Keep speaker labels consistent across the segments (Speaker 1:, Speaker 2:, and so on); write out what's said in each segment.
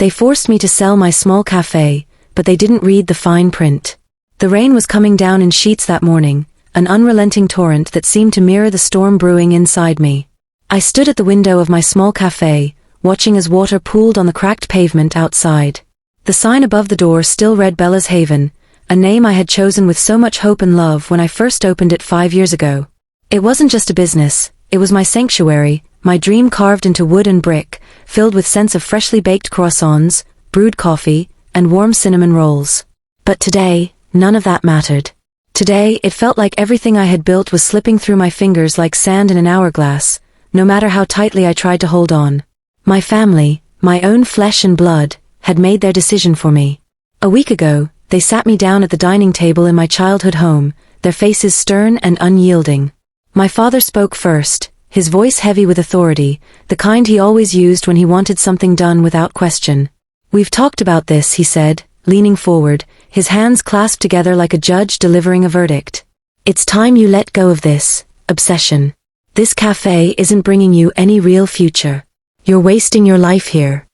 Speaker 1: They forced me to sell my small cafe, but they didn't read the fine print. The rain was coming down in sheets that morning, an unrelenting torrent that seemed to mirror the storm brewing inside me. I stood at the window of my small cafe, watching as water pooled on the cracked pavement outside. The sign above the door still read Bella's Haven, a name I had chosen with so much hope and love when I first opened it 5 years ago. It wasn't just a business, it was my sanctuary, my dream carved into wood and brick, filled with scents of freshly baked croissants, brewed coffee, and warm cinnamon rolls. But today, none of that mattered. Today, it felt like everything I had built was slipping through my fingers like sand in an hourglass, no matter how tightly I tried to hold on. My family, my own flesh and blood, had made their decision for me. A week ago, they sat me down at the dining table in my childhood home, their faces stern and unyielding. My father spoke first, his voice heavy with authority, the kind he always used when he wanted something done without question. "We've talked about this," he said, leaning forward, his hands clasped together like a judge delivering a verdict. "It's time you let go of this obsession. This cafe isn't bringing you any real future. You're wasting your life here."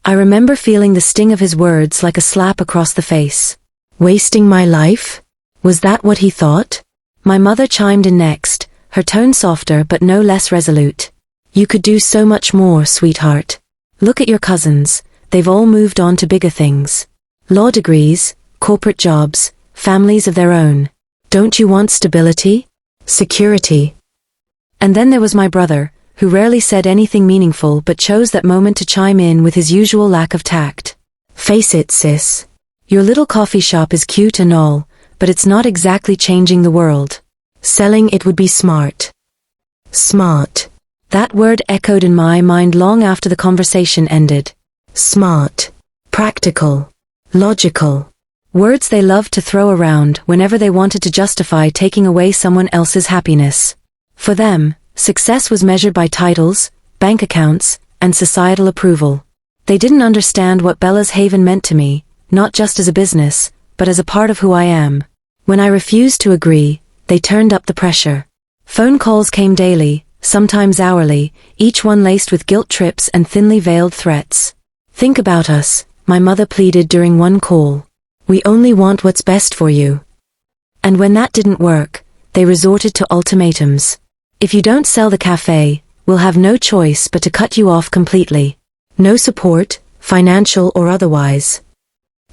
Speaker 1: I remember feeling the sting of his words like a slap across the face. Wasting my life? Was that what he thought? My mother chimed in next, her tone softer but no less resolute. "You could do so much more, sweetheart. Look at your cousins, they've all moved on to bigger things. Law degrees, corporate jobs, families of their own. Don't you want stability? Security?" And then there was my brother, who rarely said anything meaningful but chose that moment to chime in with his usual lack of tact. "Face it, sis. Your little coffee shop is cute and all, but it's not exactly changing the world. Selling it would be smart." Smart. That word echoed in my mind long after the conversation ended. Smart. Practical. Logical. Words they loved to throw around whenever they wanted to justify taking away someone else's happiness. For them, success was measured by titles, bank accounts, and societal approval. They didn't understand what Bella's Haven meant to me, not just as a business, but as a part of who I am. When I refused to agree, they turned up the pressure. Phone calls came daily, sometimes hourly, each one laced with guilt trips and thinly veiled threats. "Think about us," my mother pleaded during one call. "We only want what's best for you." And when that didn't work, they resorted to ultimatums. "If you don't sell the cafe, we'll have no choice but to cut you off completely. No support, financial or otherwise.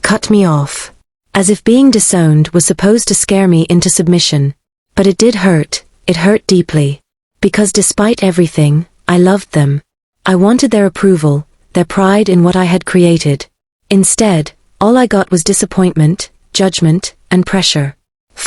Speaker 1: Cut me off." As if being disowned was supposed to scare me into submission. But it did hurt, it hurt deeply. Because despite everything, I loved them. I wanted their approval, their pride in what I had created. Instead, all I got was disappointment, judgment, and pressure.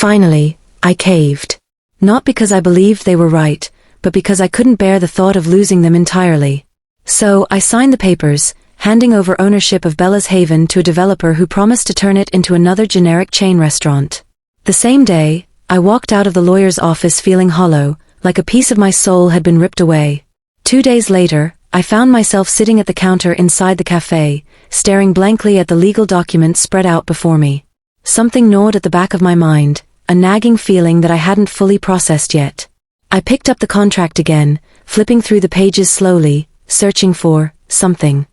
Speaker 1: Finally, I caved. Not because I believed they were right, but because I couldn't bear the thought of losing them entirely. So I signed the papers, handing over ownership of Bella's Haven to a developer who promised to turn it into another generic chain restaurant. The same day, I walked out of the lawyer's office feeling hollow, like a piece of my soul had been ripped away. 2 days later, I found myself sitting at the counter inside the cafe, staring blankly at the legal documents spread out before me. Something gnawed at the back of my mind, a nagging feeling that I hadn't fully processed yet. I picked up the contract again, flipping through the pages slowly, searching for something.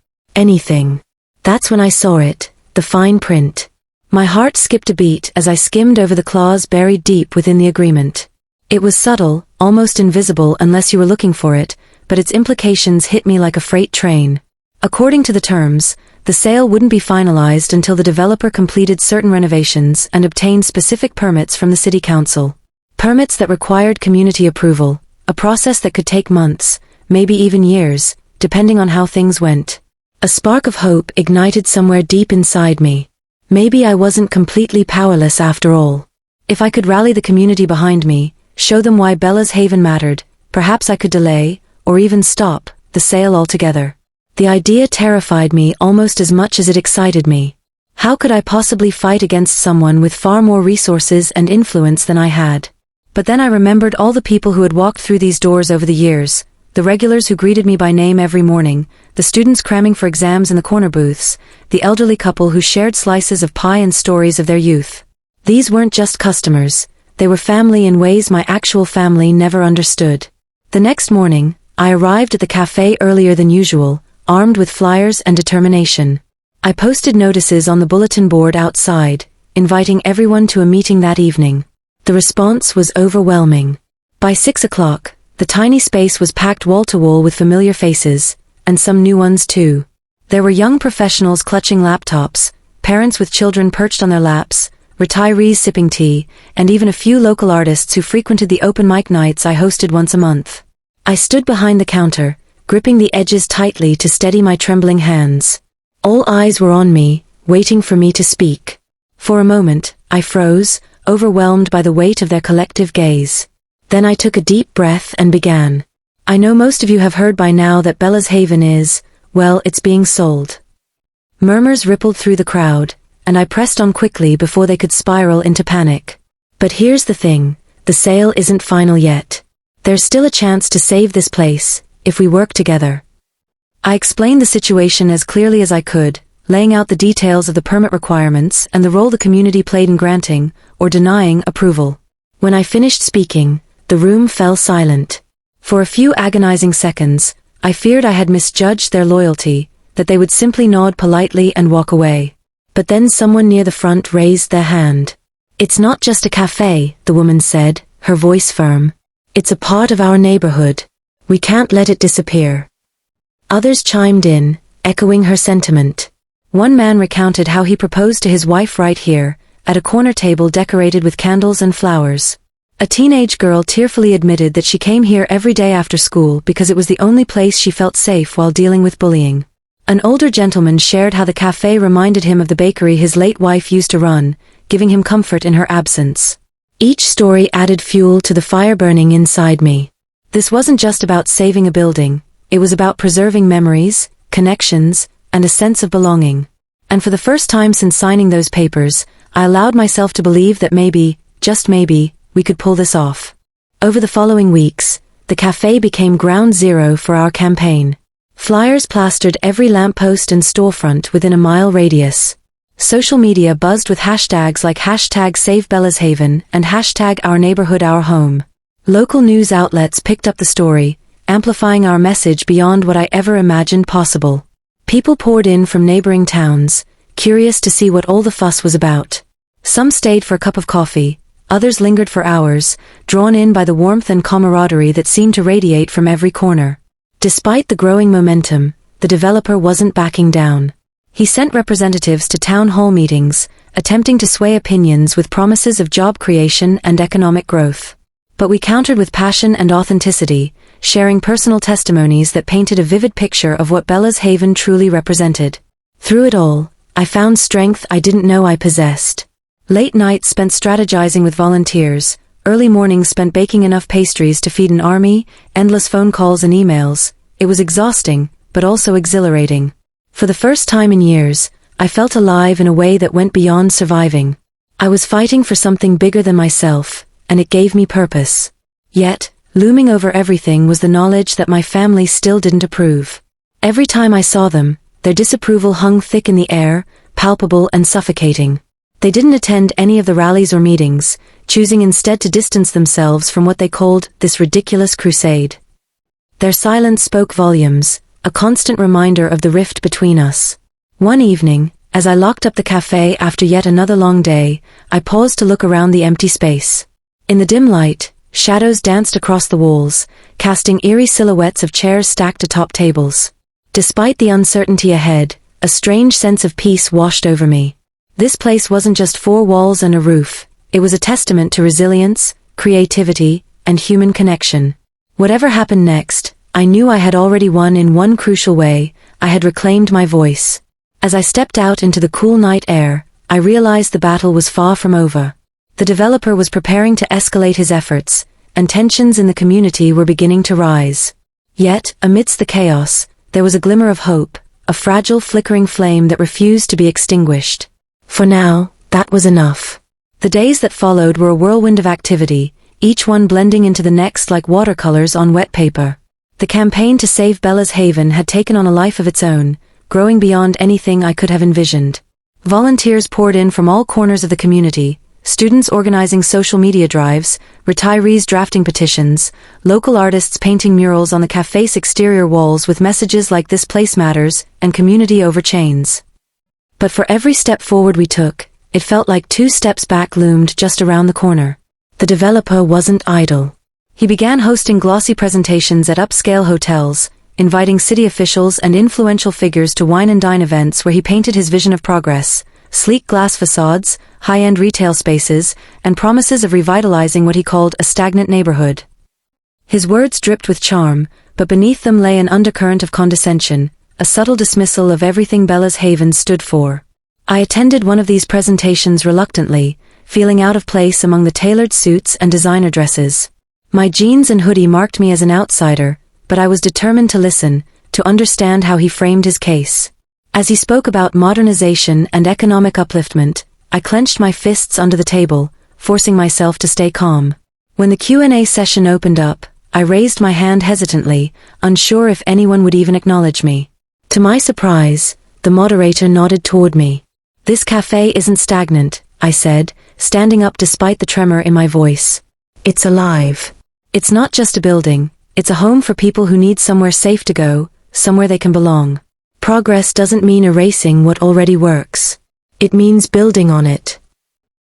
Speaker 1: Anything. That's when I saw it, the fine print. My heart skipped a beat as I skimmed over the clause buried deep within the agreement. It was subtle, almost invisible unless you were looking for it, but its implications hit me like a freight train. According to the terms, the sale wouldn't be finalized until the developer completed certain renovations and obtained specific permits from the city council. Permits that required community approval, a process that could take months, maybe even years, depending on how things went. A spark of hope ignited somewhere deep inside me. Maybe I wasn't completely powerless after all. If I could rally the community behind me, show them why Bella's Haven mattered, perhaps I could delay, or even stop, the sale altogether. The idea terrified me almost as much as it excited me. How could I possibly fight against someone with far more resources and influence than I had? But then I remembered all the people who had walked through these doors over the years, the regulars who greeted me by name every morning, the students cramming for exams in the corner booths, the elderly couple who shared slices of pie and stories of their youth. These weren't just customers, they were family in ways my actual family never understood. The next morning, I arrived at the cafe earlier than usual, armed with flyers and determination. I posted notices on the bulletin board outside, inviting everyone to a meeting that evening. The response was overwhelming. By 6 o'clock, the tiny space was packed wall-to-wall with familiar faces, and some new ones too. There were young professionals clutching laptops, parents with children perched on their laps, retirees sipping tea, and even a few local artists who frequented the open mic nights I hosted once a month. I stood behind the counter, gripping the edges tightly to steady my trembling hands. All eyes were on me, waiting for me to speak. For a moment, I froze, overwhelmed by the weight of their collective gaze. Then I took a deep breath and began. I know most of you have heard by now that Bella's Haven is, well, it's being sold. Murmurs rippled through the crowd, and I pressed on quickly before they could spiral into panic. But here's the thing, the sale isn't final yet. There's still a chance to save this place, if we work together. I explained the situation as clearly as I could, laying out the details of the permit requirements and the role the community played in granting, or denying, approval. When I finished speaking, the room fell silent. For a few agonizing seconds, I feared I had misjudged their loyalty, that they would simply nod politely and walk away. But then someone near the front raised their hand. "It's not just a cafe," the woman said, her voice firm. "It's a part of our neighborhood. We can't let it disappear." Others chimed in, echoing her sentiment. One man recounted how he proposed to his wife right here, at a corner table decorated with candles and flowers. A teenage girl tearfully admitted that she came here every day after school because it was the only place she felt safe while dealing with bullying. An older gentleman shared how the cafe reminded him of the bakery his late wife used to run, giving him comfort in her absence. Each story added fuel to the fire burning inside me. This wasn't just about saving a building, it was about preserving memories, connections, and a sense of belonging. And for the first time since signing those papers, I allowed myself to believe that maybe, just maybe, we could pull this off. Over the following weeks, the cafe became ground zero for our campaign. Flyers plastered every lamppost and storefront within a mile radius. Social media buzzed with hashtags like #SaveBellasHaven and #OurNeighborhoodOurHome. Local news outlets picked up the story, amplifying our message beyond what I ever imagined possible. People poured in from neighboring towns, curious to see what all the fuss was about. Some stayed for a cup of coffee, others lingered for hours, drawn in by the warmth and camaraderie that seemed to radiate from every corner. Despite the growing momentum, the developer wasn't backing down. He sent representatives to town hall meetings, attempting to sway opinions with promises of job creation and economic growth. But we countered with passion and authenticity, sharing personal testimonies that painted a vivid picture of what Bella's Haven truly represented. Through it all, I found strength I didn't know I possessed. Late nights spent strategizing with volunteers, early mornings spent baking enough pastries to feed an army, endless phone calls and emails. It was exhausting, but also exhilarating. For the first time in years, I felt alive in a way that went beyond surviving. I was fighting for something bigger than myself, and it gave me purpose. Yet, looming over everything was the knowledge that my family still didn't approve. Every time I saw them, their disapproval hung thick in the air, palpable and suffocating. They didn't attend any of the rallies or meetings, choosing instead to distance themselves from what they called this ridiculous crusade. Their silence spoke volumes, a constant reminder of the rift between us. One evening, as I locked up the cafe after yet another long day, I paused to look around the empty space. In the dim light, shadows danced across the walls, casting eerie silhouettes of chairs stacked atop tables. Despite the uncertainty ahead, a strange sense of peace washed over me. This place wasn't just four walls and a roof, it was a testament to resilience, creativity, and human connection. Whatever happened next, I knew I had already won in one crucial way. I had reclaimed my voice. As I stepped out into the cool night air, I realized the battle was far from over. The developer was preparing to escalate his efforts, and tensions in the community were beginning to rise. Yet, amidst the chaos, there was a glimmer of hope, a fragile flickering flame that refused to be extinguished. For now, that was enough. The days that followed were a whirlwind of activity, each one blending into the next like watercolors on wet paper. The campaign to save Bella's Haven had taken on a life of its own, growing beyond anything I could have envisioned. Volunteers poured in from all corners of the community, Students organizing social media drives, retirees drafting petitions, local artists painting murals on the cafe's exterior walls with messages like "This place matters" and "Community over chains." But for every step forward we took, it felt like 2 steps back loomed just around the corner. The developer wasn't idle. He began hosting glossy presentations at upscale hotels, inviting city officials and influential figures to wine and dine events where he painted his vision of progress: sleek glass facades, high-end retail spaces, and promises of revitalizing what he called a stagnant neighborhood. His words dripped with charm, but beneath them lay an undercurrent of condescension, a subtle dismissal of everything Bella's Haven stood for. I attended one of these presentations reluctantly, feeling out of place among the tailored suits and designer dresses. My jeans and hoodie marked me as an outsider, but I was determined to listen, to understand how he framed his case. As he spoke about modernization and economic upliftment, I clenched my fists under the table, forcing myself to stay calm. When the Q&A session opened up, I raised my hand hesitantly, unsure if anyone would even acknowledge me. To my surprise, the moderator nodded toward me. "This cafe isn't stagnant," I said, standing up despite the tremor in my voice. "It's alive. It's not just a building, it's a home for people who need somewhere safe to go, somewhere they can belong. Progress doesn't mean erasing what already works. It means building on it."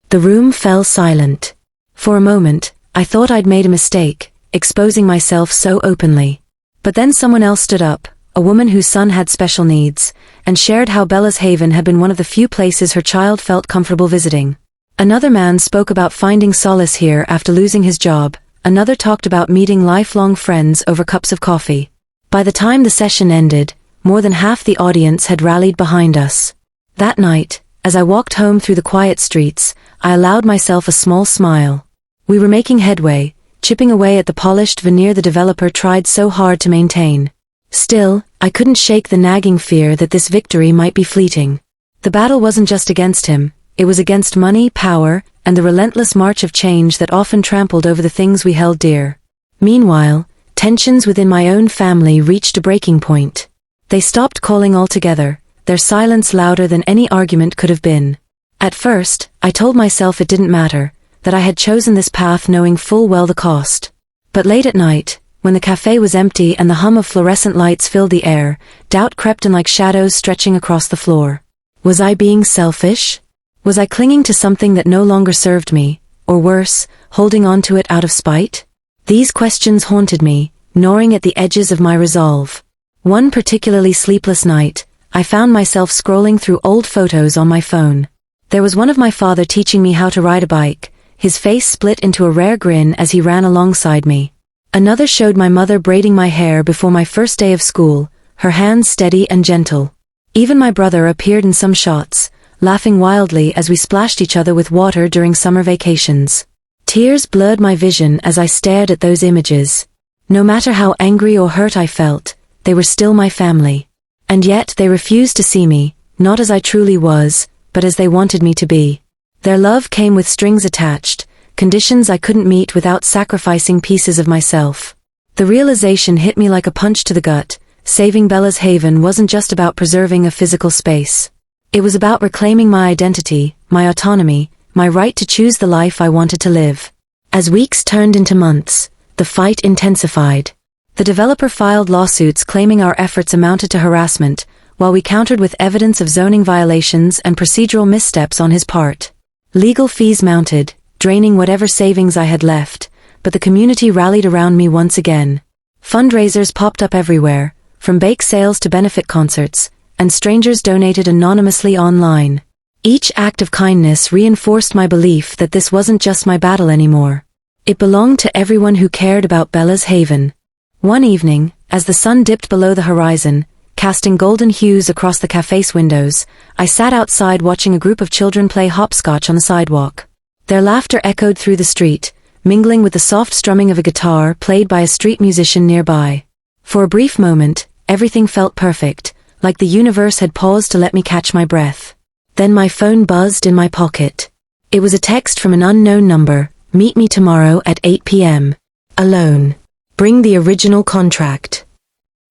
Speaker 1: The room fell silent. For a moment, I thought I'd made a mistake, exposing myself so openly. But then someone else stood up, a woman whose son had special needs, and shared how Bella's Haven had been one of the few places her child felt comfortable visiting. Another man spoke about finding solace here after losing his job. Another talked about meeting lifelong friends over cups of coffee. By the time the session ended, more than half the audience had rallied behind us. That night, as I walked home through the quiet streets, I allowed myself a small smile. We were making headway, chipping away at the polished veneer the developer tried so hard to maintain. Still, I couldn't shake the nagging fear that this victory might be fleeting. The battle wasn't just against him, it was against money, power, and the relentless march of change that often trampled over the things we held dear. Meanwhile, tensions within my own family reached a breaking point. They stopped calling altogether, their silence louder than any argument could have been. At first, I told myself it didn't matter, that I had chosen this path knowing full well the cost. But late at night, when the cafe was empty and the hum of fluorescent lights filled the air, doubt crept in like shadows stretching across the floor. Was I being selfish? Was I clinging to something that no longer served me, or worse, holding on to it out of spite? These questions haunted me, gnawing at the edges of my resolve. One particularly sleepless night, I found myself scrolling through old photos on my phone. There was one of my father teaching me how to ride a bike, his face split into a rare grin as he ran alongside me. Another showed my mother braiding my hair before my first day of school, her hands steady and gentle. Even my brother appeared in some shots, laughing wildly as we splashed each other with water during summer vacations. Tears blurred my vision as I stared at those images. No matter how angry or hurt I felt, they were still my family. And yet they refused to see me, not as I truly was, but as they wanted me to be. Their love came with strings attached, conditions I couldn't meet without sacrificing pieces of myself. The realization hit me like a punch to the gut. Saving Bella's Haven wasn't just about preserving a physical space. It was about reclaiming my identity, my autonomy, my right to choose the life I wanted to live. As weeks turned into months, the fight intensified. The developer filed lawsuits claiming our efforts amounted to harassment, while we countered with evidence of zoning violations and procedural missteps on his part. Legal fees mounted, draining whatever savings I had left, but the community rallied around me once again. Fundraisers popped up everywhere, from bake sales to benefit concerts, and strangers donated anonymously online. Each act of kindness reinforced my belief that this wasn't just my battle anymore. It belonged to everyone who cared about Bella's Haven. One evening, as the sun dipped below the horizon, casting golden hues across the cafe's windows, I sat outside watching a group of children play hopscotch on the sidewalk. Their laughter echoed through the street, mingling with the soft strumming of a guitar played by a street musician nearby. For a brief moment, everything felt perfect, like the universe had paused to let me catch my breath. Then my phone buzzed in my pocket. It was a text from an unknown number: "Meet me tomorrow at 8 p.m. Alone. Bring the original contract."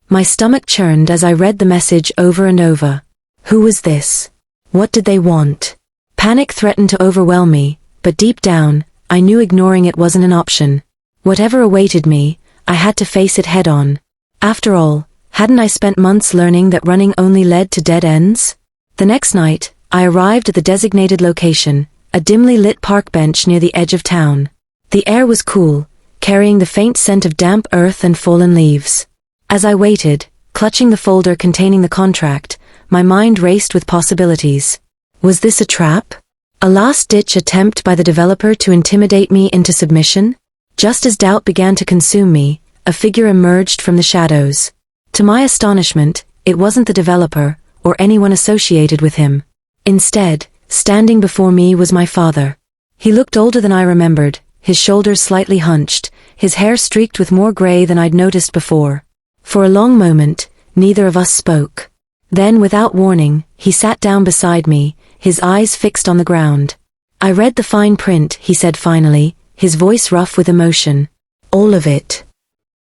Speaker 1: My stomach churned as I read the message over and over. Who was this? What did they want? Panic threatened to overwhelm me, but deep down, I knew ignoring it wasn't an option. Whatever awaited me, I had to face it head-on. After all, hadn't I spent months learning that running only led to dead ends? The next night, I arrived at the designated location, a dimly lit park bench near the edge of town. The air was cool, carrying the faint scent of damp earth and fallen leaves. As I waited, clutching the folder containing the contract, my mind raced with possibilities. Was this a trap? A last-ditch attempt by the developer to intimidate me into submission? Just as doubt began to consume me, a figure emerged from the shadows. To my astonishment, it wasn't the developer, or anyone associated with him. Instead, standing before me was my father. He looked older than I remembered, his shoulders slightly hunched, his hair streaked with more gray than I'd noticed before. For a long moment, neither of us spoke. Then, without warning, he sat down beside me, his eyes fixed on the ground. "I read the fine print," he said finally, his voice rough with emotion. "All of it."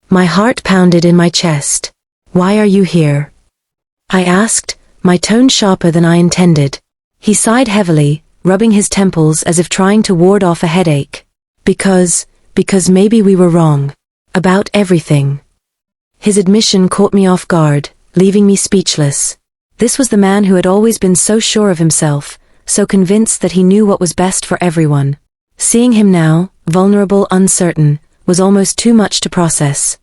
Speaker 1: My heart pounded in my chest. "Why are you here?" I asked, my tone sharper than I intended. He sighed heavily, rubbing his temples as if trying to ward off a headache. Because maybe we were wrong. About everything." His admission caught me off guard, leaving me speechless. This was the man who had always been so sure of himself, so convinced that he knew what was best for everyone. Seeing him now, vulnerable, uncertain, was almost too much to process.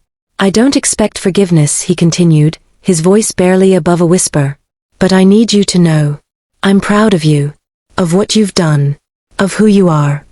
Speaker 1: "I don't expect forgiveness," he continued, his voice barely above a whisper. "But I need you to know. I'm proud of you. Of what you've done. Of who you are."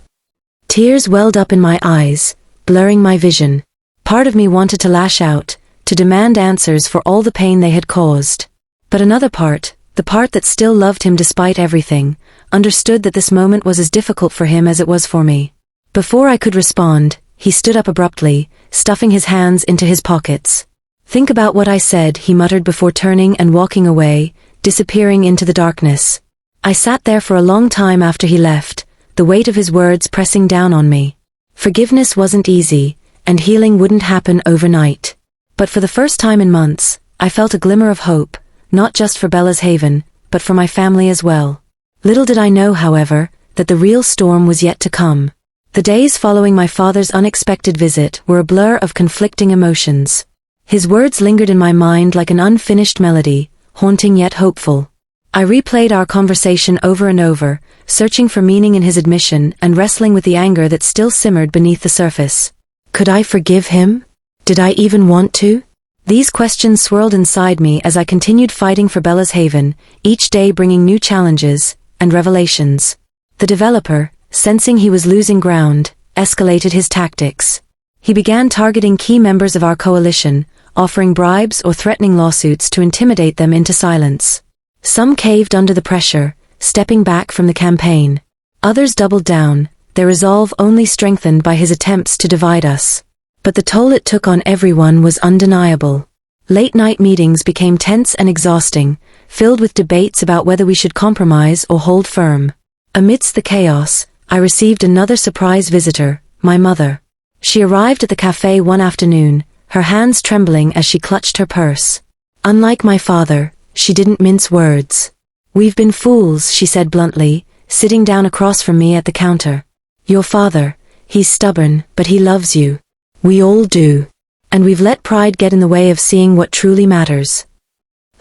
Speaker 1: Tears welled up in my eyes, blurring my vision. Part of me wanted to lash out, to demand answers for all the pain they had caused. But another part, the part that still loved him despite everything, understood that this moment was as difficult for him as it was for me. Before I could respond, he stood up abruptly, stuffing his hands into his pockets. "Think about what I said," he muttered before turning and walking away, disappearing into the darkness. I sat there for a long time after he left, the weight of his words pressing down on me. Forgiveness wasn't easy, and healing wouldn't happen overnight. But for the first time in months, I felt a glimmer of hope, not just for Bella's Haven, but for my family as well. Little did I know, however, that the real storm was yet to come. The days following my father's unexpected visit were a blur of conflicting emotions. His words lingered in my mind like an unfinished melody, haunting yet hopeful. I replayed our conversation over and over, searching for meaning in his admission and wrestling with the anger that still simmered beneath the surface. Could I forgive him? Did I even want to? These questions swirled inside me as I continued fighting for Bella's Haven, each day bringing new challenges and revelations. The developer, sensing he was losing ground, escalated his tactics. He began targeting key members of our coalition, offering bribes or threatening lawsuits to intimidate them into silence. Some caved under the pressure, stepping back from the campaign. Others doubled down, their resolve only strengthened by his attempts to divide us. But the toll it took on everyone was undeniable. Late-night meetings became tense and exhausting, filled with debates about whether we should compromise or hold firm. Amidst the chaos, I received another surprise visitor, my mother. She arrived at the cafe one afternoon, her hands trembling as she clutched her purse. Unlike my father, she didn't mince words. "We've been fools," she said bluntly, sitting down across from me at the counter. "Your father, he's stubborn, but he loves you. We all do. And we've let pride get in the way of seeing what truly matters."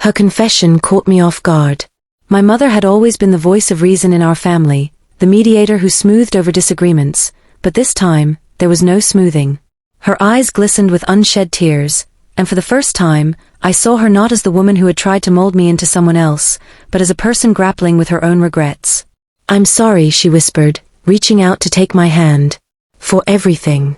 Speaker 1: Her confession caught me off guard. My mother had always been the voice of reason in our family, the mediator who smoothed over disagreements, but this time, there was no smoothing. Her eyes glistened with unshed tears, and for the first time, I saw her not as the woman who had tried to mold me into someone else, but as a person grappling with her own regrets. "I'm sorry," she whispered, reaching out to take my hand. "For everything."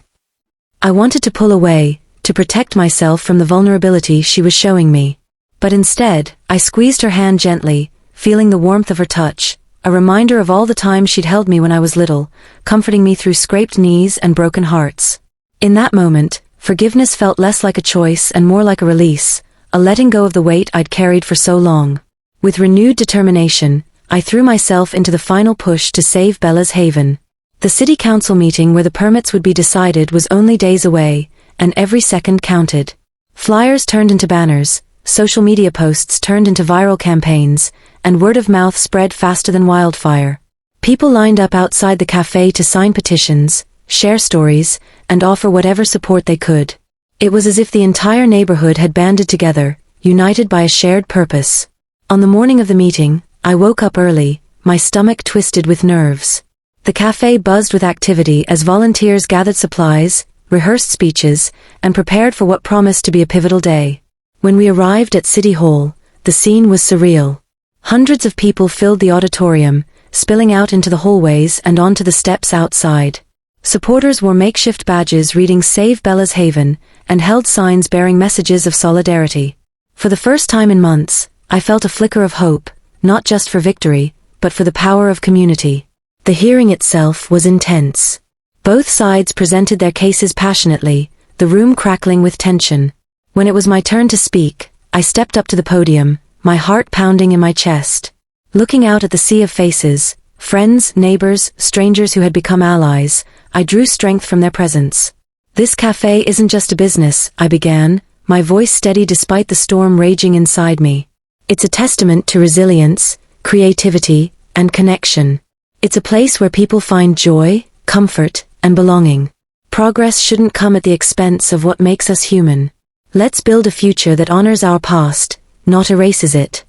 Speaker 1: I wanted to pull away, to protect myself from the vulnerability she was showing me. But instead, I squeezed her hand gently, feeling the warmth of her touch, a reminder of all the times she'd held me when I was little, comforting me through scraped knees and broken hearts. In that moment, forgiveness felt less like a choice and more like a release, a letting go of the weight I'd carried for so long. With renewed determination, I threw myself into the final push to save Bella's Haven. The city council meeting where the permits would be decided was only days away, and every second counted. Flyers turned into banners, social media posts turned into viral campaigns, and word of mouth spread faster than wildfire. People lined up outside the cafe to sign petitions, share stories, and offer whatever support they could. It was as if the entire neighborhood had banded together, united by a shared purpose. On the morning of the meeting, I woke up early, my stomach twisted with nerves. The cafe buzzed with activity as volunteers gathered supplies, rehearsed speeches, and prepared for what promised to be a pivotal day. When we arrived at City Hall, the scene was surreal. Hundreds of people filled the auditorium, spilling out into the hallways and onto the steps outside. Supporters wore makeshift badges reading "Save Bella's Haven" and held signs bearing messages of solidarity. For the first time in months, I felt a flicker of hope, not just for victory, but for the power of community. The hearing itself was intense. Both sides presented their cases passionately, the room crackling with tension. When it was my turn to speak, I stepped up to the podium, my heart pounding in my chest. Looking out at the sea of faces, friends, neighbors, strangers who had become allies, I drew strength from their presence. "This cafe isn't just a business," I began, my voice steady despite the storm raging inside me. "It's a testament to resilience, creativity, and connection. It's a place where people find joy, comfort, and belonging. Progress shouldn't come at the expense of what makes us human. Let's build a future that honors our past, not erases it."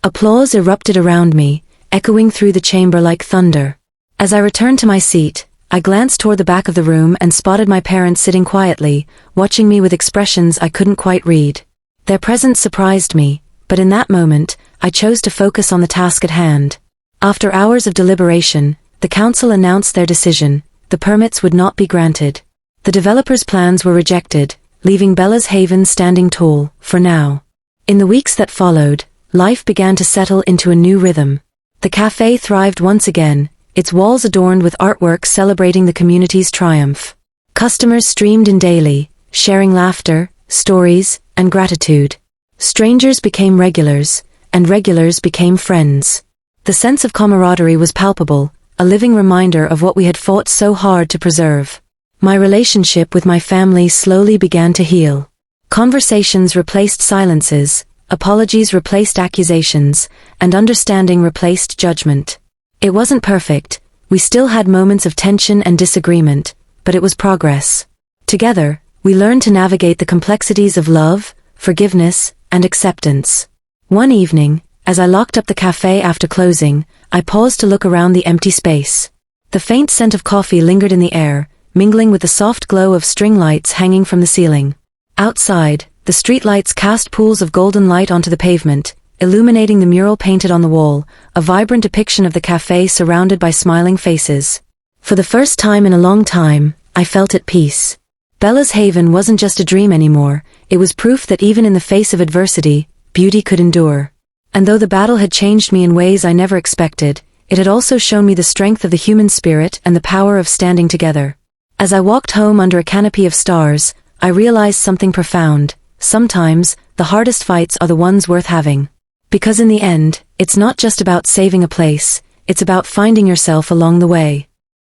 Speaker 1: Applause erupted around me, echoing through the chamber like thunder. As I returned to my seat, I glanced toward the back of the room and spotted my parents sitting quietly, watching me with expressions I couldn't quite read. Their presence surprised me, but in that moment, I chose to focus on the task at hand. After hours of deliberation, the council announced their decision: the permits would not be granted. The developers' plans were rejected, leaving Bella's Haven standing tall, for now. In the weeks that followed, life began to settle into a new rhythm. The cafe thrived once again, its walls adorned with artwork celebrating the community's triumph. Customers streamed in daily, sharing laughter, stories, and gratitude. Strangers became regulars, and regulars became friends. The sense of camaraderie was palpable, a living reminder of what we had fought so hard to preserve. My relationship with my family slowly began to heal. Conversations replaced silences, apologies replaced accusations, and understanding replaced judgment. It wasn't perfect, we still had moments of tension and disagreement, but it was progress. Together, we learned to navigate the complexities of love, forgiveness, and acceptance. One evening, as I locked up the cafe after closing, I paused to look around the empty space. The faint scent of coffee lingered in the air, mingling with the soft glow of string lights hanging from the ceiling. Outside, the streetlights cast pools of golden light onto the pavement, illuminating the mural painted on the wall, a vibrant depiction of the cafe surrounded by smiling faces. For the first time in a long time, I felt at peace. Bella's Haven wasn't just a dream anymore, it was proof that even in the face of adversity, beauty could endure. And though the battle had changed me in ways I never expected, it had also shown me the strength of the human spirit and the power of standing together. As I walked home under a canopy of stars, I realized something profound. Sometimes, the hardest fights are the ones worth having. Because in the end, it's not just about saving a place, it's about finding yourself along the way.